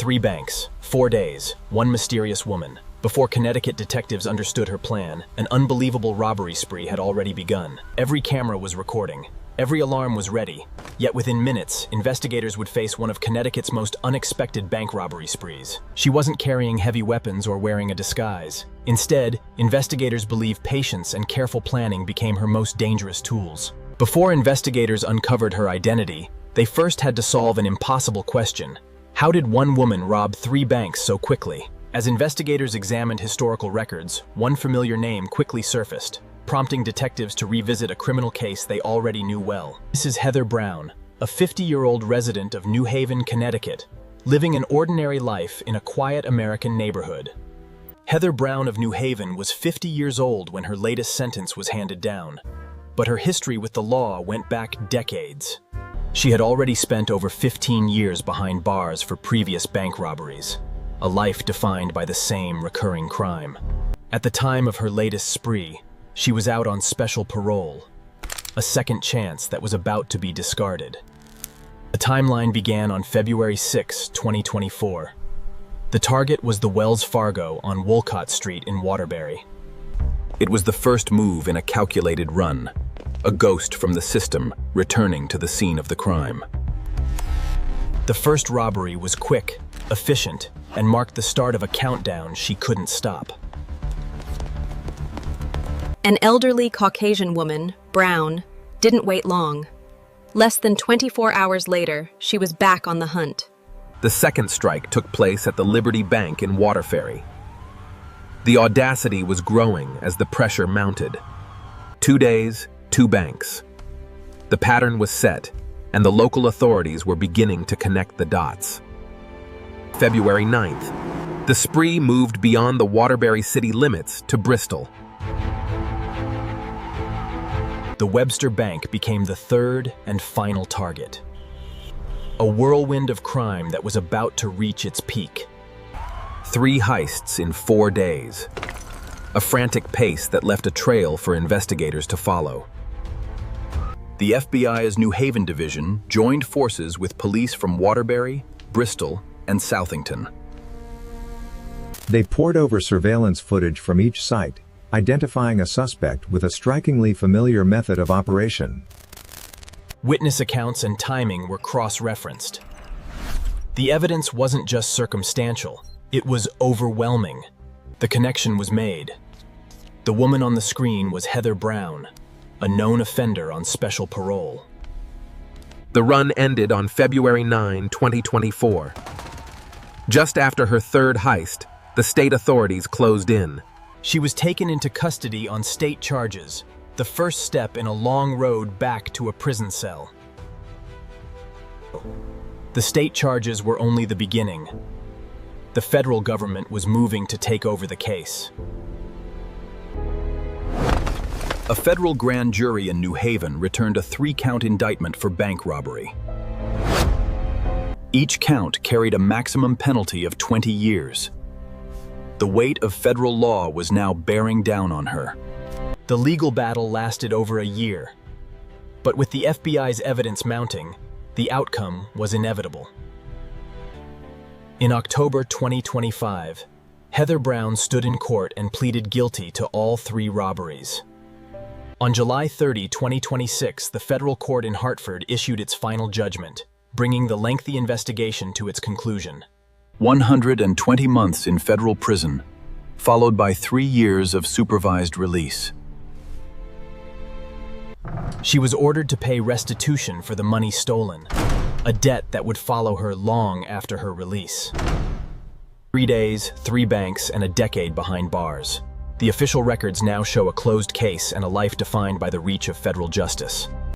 3 banks, 4 days, 1 mysterious woman. Before Connecticut detectives understood her plan, an unbelievable robbery spree had already begun. Every camera was recording. Every alarm was ready. Yet within minutes, investigators would face one of Connecticut's most unexpected bank robbery sprees. She wasn't carrying heavy weapons or wearing a disguise. Instead, investigators believe patience and careful planning became her most dangerous tools. Before investigators uncovered her identity, they first had to solve an impossible question. How did one woman rob 3 banks so quickly? As investigators examined historical records, one familiar name quickly surfaced, prompting detectives to revisit a criminal case they already knew well. This is Heather Brown, a 50-year-old resident of New Haven, Connecticut, living an ordinary life in a quiet American neighborhood. Heather Brown of New Haven was 50 years old when her latest sentence was handed down, but her history with the law went back decades. She had already spent over 15 years behind bars for previous bank robberies, a life defined by the same recurring crime. At the time of her latest spree, she was out on special parole, a second chance that was about to be discarded. The timeline began on February 6, 2024. The target was the Wells Fargo on Wolcott Street in Waterbury. It was the first move in a calculated run, a ghost from the system returning to the scene of the crime. The first robbery was quick, efficient, and marked the start of a countdown she couldn't stop. An elderly Caucasian woman, Brown, didn't wait long. Less than 24 hours later, she was back on the hunt. The second strike took place at the Liberty Bank in Waterbury. The audacity was growing as the pressure mounted. 2 days, 2 banks. The pattern was set, and the local authorities were beginning to connect the dots. February 9th, the spree moved beyond the Waterbury city limits to Bristol. The Webster Bank became the third and final target. A whirlwind of crime that was about to reach its peak. 3 heists in 4 days. A frantic pace that left a trail for investigators to follow. The FBI's New Haven division joined forces with police from Waterbury, Bristol, and Southington. They pored over surveillance footage from each site, identifying a suspect with a strikingly familiar method of operation. Witness accounts and timing were cross-referenced. The evidence wasn't just circumstantial, it was overwhelming. The connection was made. The woman on the screen was Heather Brown, a known offender on special parole. The run ended on February 9, 2024. Just after her third heist, the state authorities closed in. She was taken into custody on state charges, the first step in a long road back to a prison cell. The state charges were only the beginning. The federal government was moving to take over the case. A federal grand jury in New Haven returned a 3-count indictment for bank robbery. Each count carried a maximum penalty of 20 years. The weight of federal law was now bearing down on her. The legal battle lasted over a year, but with the FBI's evidence mounting, the outcome was inevitable. In October 2025, Heather Brown stood in court and pleaded guilty to all 3 robberies. On July 30, 2026, the federal court in Hartford issued its final judgment, bringing the lengthy investigation to its conclusion. 120 months in federal prison, followed by 3 years of supervised release. She was ordered to pay restitution for the money stolen, a debt that would follow her long after her release. 3 days, 3 banks, and a decade behind bars. The official records now show a closed case and a life defined by the reach of federal justice.